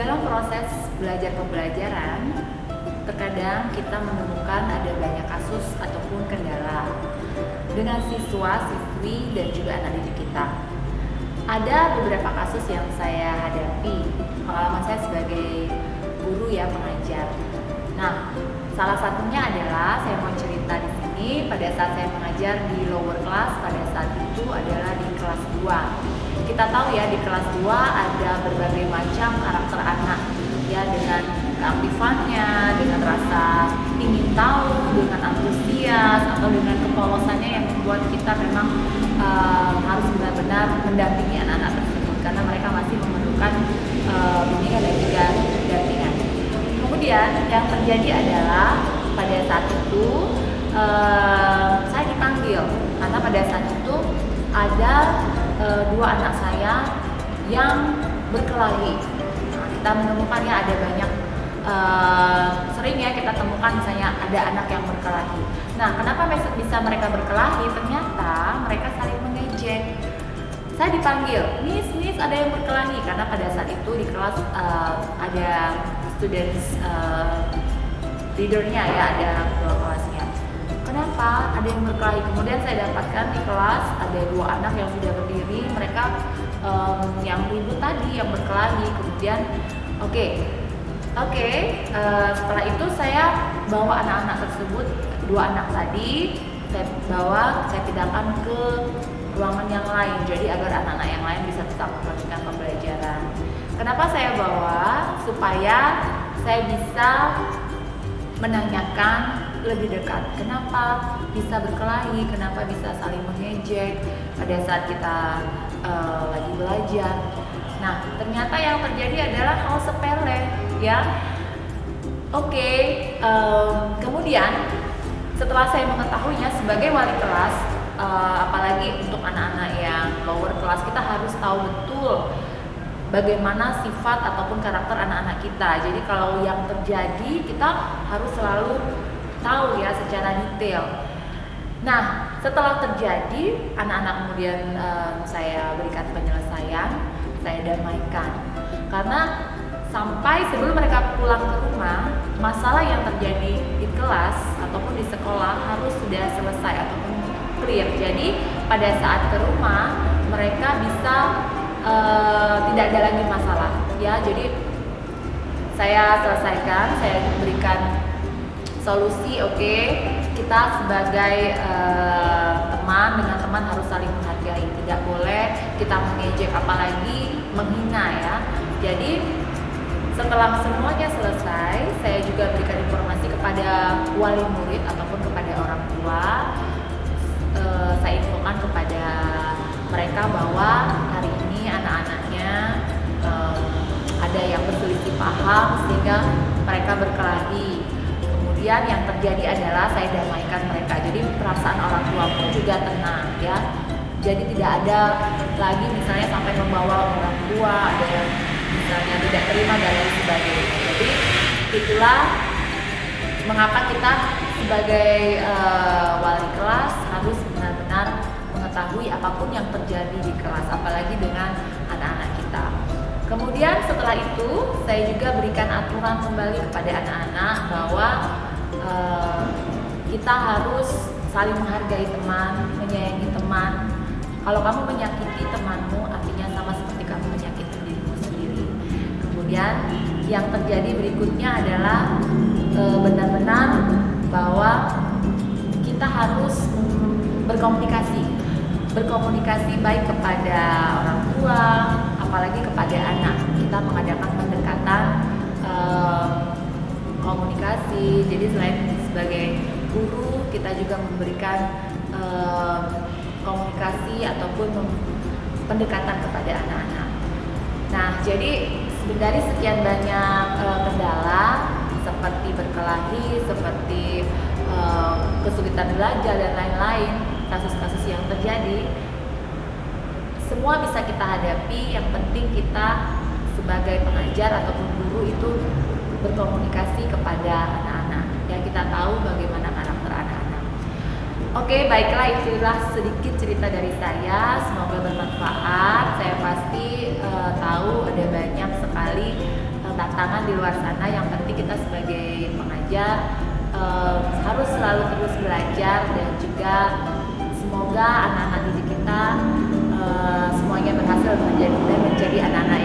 Dalam proses belajar pembelajaran, terkadang kita menemukan ada banyak kasus ataupun kendala dengan siswa, siswi, dan juga anak didik kita. Ada beberapa kasus yang saya hadapi, pengalaman saya sebagai guru ya, pengajar. Nah, salah satunya adalah saya mau cerita di sini pada saat saya mengajar di lower class, pada saat itu adalah di kelas 2. Kita tahu ya, di kelas 2 ada berbagai macam karakter anak ya, dengan keaktifannya, dengan rasa ingin tahu, dengan antusias, atau dengan kepolosannya yang membuat kita memang harus benar-benar mendampingi anak-anak tersebut karena mereka masih memerlukan bimbingan dan juga dampingan. Kemudian yang terjadi adalah pada saat itu saya dipanggil karena pada saat itu ada dua anak saya yang berkelahi. Nah, kita menemukan ya ada banyak sering ya kita temukan misalnya ada anak yang berkelahi. Nah, kenapa bisa mereka berkelahi? Ternyata mereka saling mengejek. Saya dipanggil, Miss, ada yang berkelahi karena pada saat itu di kelas ada students leadernya ya, ada ketua kelasnya. Kenapa ada yang berkelahi? Kemudian saya dapatkan di kelas ada dua anak yang sudah berdiri, mereka yang ribut tadi, yang berkelahi. Kemudian setelah itu saya bawa anak-anak tersebut, dua anak tadi saya pindahkan ke ruangan yang lain, jadi agar anak-anak yang lain bisa tetap melanjutkan pembelajaran. Kenapa saya bawa? Supaya saya bisa menanyakan lebih dekat, kenapa bisa berkelahi, kenapa bisa saling mengejek pada saat kita lagi belajar. Nah, ternyata yang terjadi adalah hal sepele ya. Kemudian setelah saya mengetahuinya sebagai wali kelas, apalagi untuk anak-anak yang lower kelas, kita harus tahu betul bagaimana sifat ataupun karakter anak-anak kita. Jadi kalau yang terjadi kita harus selalu tahu ya secara detail. Nah, setelah terjadi, anak-anak kemudian saya berikan penyelesaian, saya damaikan. Karena sampai sebelum mereka pulang ke rumah, masalah yang terjadi di kelas ataupun di sekolah harus sudah selesai ataupun clear. Jadi pada saat ke rumah mereka bisa tidak ada lagi masalah ya. Jadi saya selesaikan, saya berikan solusi. Kita sebagai teman dengan teman harus saling menghargai, tidak boleh kita mengejek apalagi menghina ya. Jadi setelah semuanya selesai, saya juga berikan informasi kepada wali murid ataupun kepada orang tua. Saya infokan kepada mereka bahwa hari ini anak-anaknya ada yang berselisih paham sehingga mereka berkelahi. Kemudian yang terjadi adalah saya damaikan mereka. Jadi perasaan orang tua pun juga tenang ya. Jadi tidak ada lagi misalnya sampai membawa orang tua, ada yang misalnya tidak terima dan lain sebagainya. Jadi itulah mengapa kita sebagai wali kelas harus benar-benar mengetahui apapun yang terjadi di kelas, apalagi dengan anak-anak kita. Kemudian setelah itu saya juga berikan aturan kembali kepada anak-anak bahwa kita harus saling menghargai teman, menyayangi teman. Kalau kamu menyakiti temanmu, artinya sama seperti kamu menyakiti dirimu sendiri. Kemudian yang terjadi berikutnya adalah benar-benar bahwa kita harus berkomunikasi baik kepada orang tua, apalagi kepada anak. Kita mengadakan pendekatan komunikasi. Jadi selain sebagai guru, kita juga memberikan komunikasi ataupun pendekatan kepada anak-anak. Nah, jadi dari sekian banyak kendala seperti berkelahi, seperti kesulitan belajar dan lain-lain, kasus-kasus yang terjadi, semua bisa kita hadapi. Yang penting kita sebagai pengajar ataupun guru itu berkomunikasi kepada anak-anak ya, kita tahu bagaimana karakter anak-anak. Baiklah, itulah sedikit cerita dari saya, semoga bermanfaat. Saya pasti tahu ada banyak sekali tantangan di luar sana. Yang penting kita sebagai pengajar harus selalu terus belajar, dan juga semoga anak-anak didik kita semuanya berhasil menjadi anak-anak